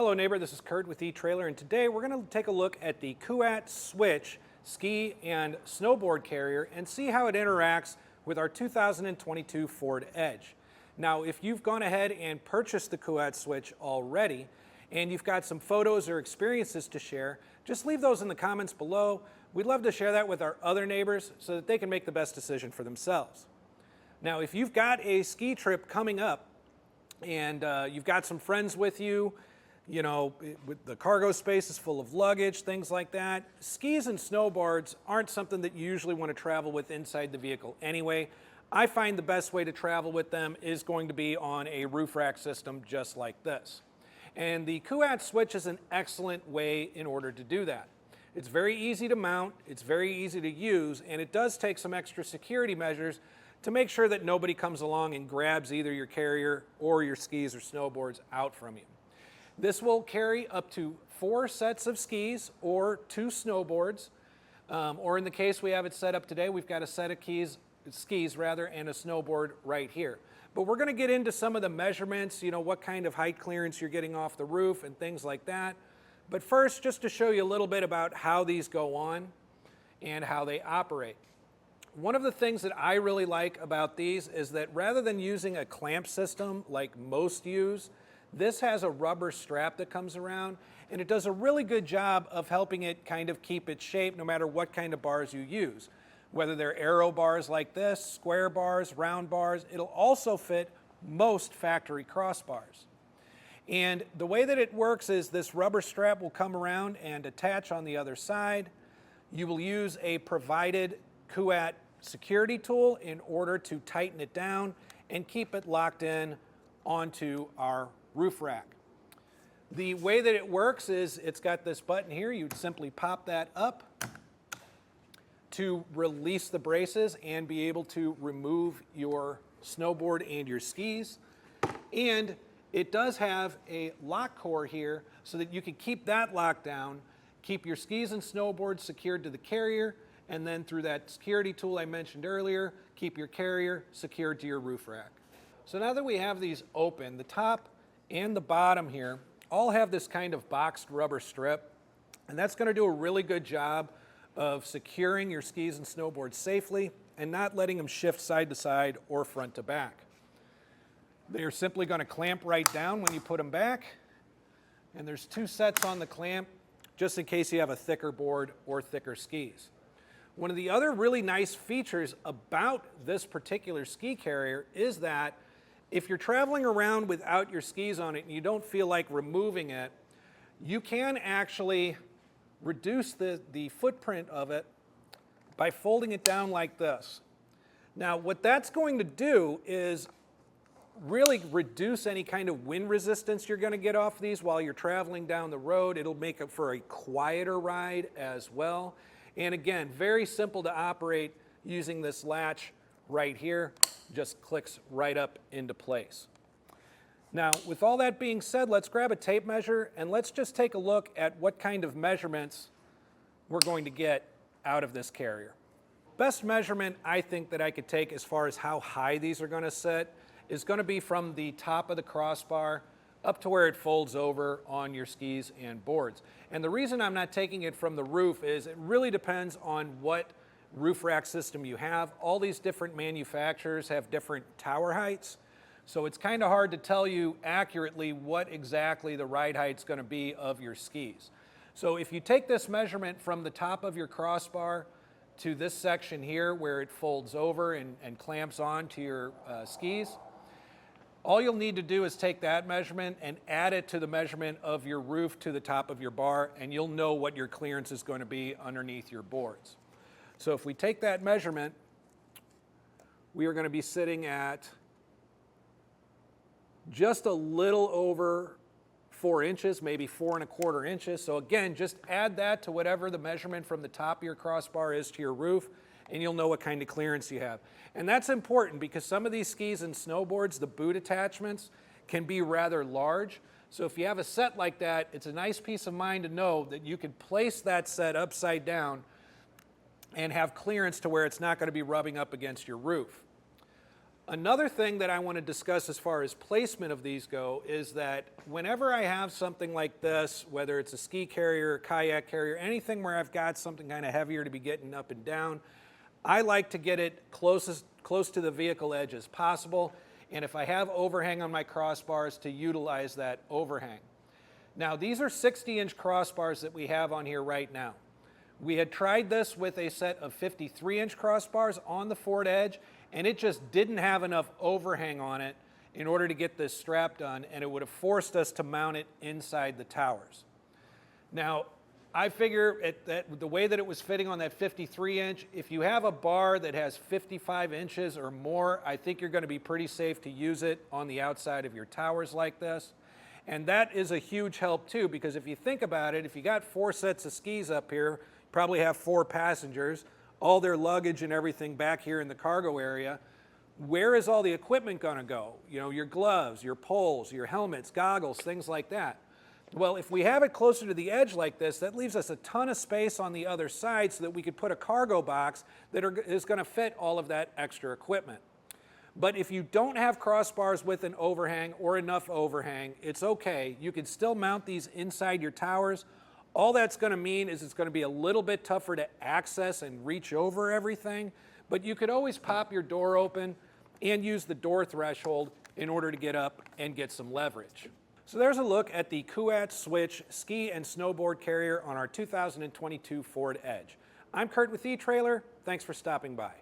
Hello neighbor, this is Curt with Etrailer, and today we're going to take a look at the Kuat Switch ski and snowboard carrier and see how it interacts with our 2022 Ford Edge. Now, if you've gone ahead and purchased the Kuat Switch already and you've got some photos or experiences to share, just leave those in the comments below. We'd love to share that with our other neighbors so that they can make the best decision for themselves. Now, if you've got a ski trip coming up and you've got some friends with you, with the cargo space is full of luggage, things like that. Skis and snowboards aren't something that you usually want to travel with inside the vehicle anyway. I find the best way to travel with them is going to be on a roof rack system just like this. And the Kuat Switch is an excellent way in order to do that. It's very easy to mount, it's very easy to use, and it does take some extra security measures to make sure that nobody comes along and grabs either your carrier or your skis or snowboards out from you. This will carry up to 4 sets of skis or 2 snowboards, or in the case we have it set up today, we've got a set of skis and a snowboard right here. But we're going to get into some of the measurements, what kind of height clearance you're getting off the roof and things like that. But first, just to show you a little bit about how these go on and how they operate. One of the things that I really like about these is that rather than using a clamp system like most use, this has a rubber strap that comes around, and it does a really good job of helping it kind of keep its shape no matter what kind of bars you use. Whether they're arrow bars like this, square bars, round bars, it'll also fit most factory crossbars. And the way that it works is this rubber strap will come around and attach on the other side. You will use a provided Kuat security tool in order to tighten it down and keep it locked in onto our roof rack. The way that it works is it's got this button here. You'd simply pop that up to release the braces and be able to remove your snowboard and your skis. And it does have a lock core here so that you can keep that locked down, keep your skis and snowboards secured to the carrier, and then through that security tool I mentioned earlier, keep your carrier secured to your roof rack. So now that we have these open, the top and the bottom here all have this kind of boxed rubber strip, and that's going to do a really good job of securing your skis and snowboards safely and not letting them shift side to side or front to back. They're simply going to clamp right down when you put them back, and there's 2 sets on the clamp just in case you have a thicker board or thicker skis. One of the other really nice features about this particular ski carrier is that if you're traveling around without your skis on it and you don't feel like removing it, you can actually reduce the footprint of it by folding it down like this. Now, what that's going to do is really reduce any kind of wind resistance you're going to get off these while you're traveling down the road. It'll make it for a quieter ride as well. And again, very simple to operate using this latch right here. Just clicks right up into place. Now, with all that being said, let's grab a tape measure and let's just take a look at what kind of measurements we're going to get out of this carrier. Best measurement I think that I could take as far as how high these are going to sit is going to be from the top of the crossbar up to where it folds over on your skis and boards. And the reason I'm not taking it from the roof is it really depends on what roof rack system you have. All these different manufacturers have different tower heights, so it's kind of hard to tell you accurately what exactly the ride height's going to be of your skis. So if you take this measurement from the top of your crossbar to this section here where it folds over and clamps on to your skis, all you'll need to do is take that measurement and add it to the measurement of your roof to the top of your bar, and you'll know what your clearance is going to be underneath your boards. So if we take that measurement, we are going to be sitting at just a little over 4 inches, maybe 4¼ inches. So again, just add that to whatever the measurement from the top of your crossbar is to your roof, and you'll know what kind of clearance you have. And that's important because some of these skis and snowboards, the boot attachments, can be rather large. So if you have a set like that, it's a nice peace of mind to know that you can place that set upside down and have clearance to where it's not going to be rubbing up against your roof. Another thing that I want to discuss as far as placement of these go is that whenever I have something like this, whether it's a ski carrier, kayak carrier, anything where I've got something kind of heavier to be getting up and down, I like to get it close to the vehicle edge as possible, and if I have overhang on my crossbars, to utilize that overhang. Now, these are 60-inch crossbars that we have on here right now. We had tried this with a set of 53-inch crossbars on the Ford Edge, and it just didn't have enough overhang on it in order to get this strap done, and it would have forced us to mount it inside the towers. Now, I figure that the way that it was fitting on that 53-inch, if you have a bar that has 55 inches or more, I think you're going to be pretty safe to use it on the outside of your towers like this. And that is a huge help too, because if you think about it, if you got 4 sets of skis up here, you probably have 4 passengers, all their luggage and everything back here in the cargo area, where is all the equipment going to go? You know, your gloves, your poles, your helmets, goggles, things like that. Well, if we have it closer to the edge like this, that leaves us a ton of space on the other side so that we could put a cargo box that is going to fit all of that extra equipment. But if you don't have crossbars with an overhang or enough overhang, it's okay. You can still mount these inside your towers. All that's going to mean is it's going to be a little bit tougher to access and reach over everything, but you could always pop your door open and use the door threshold in order to get up and get some leverage. So there's a look at the Kuat Switch ski and snowboard carrier on our 2022 Ford Edge. I'm Curt with Etrailer. Thanks for stopping by.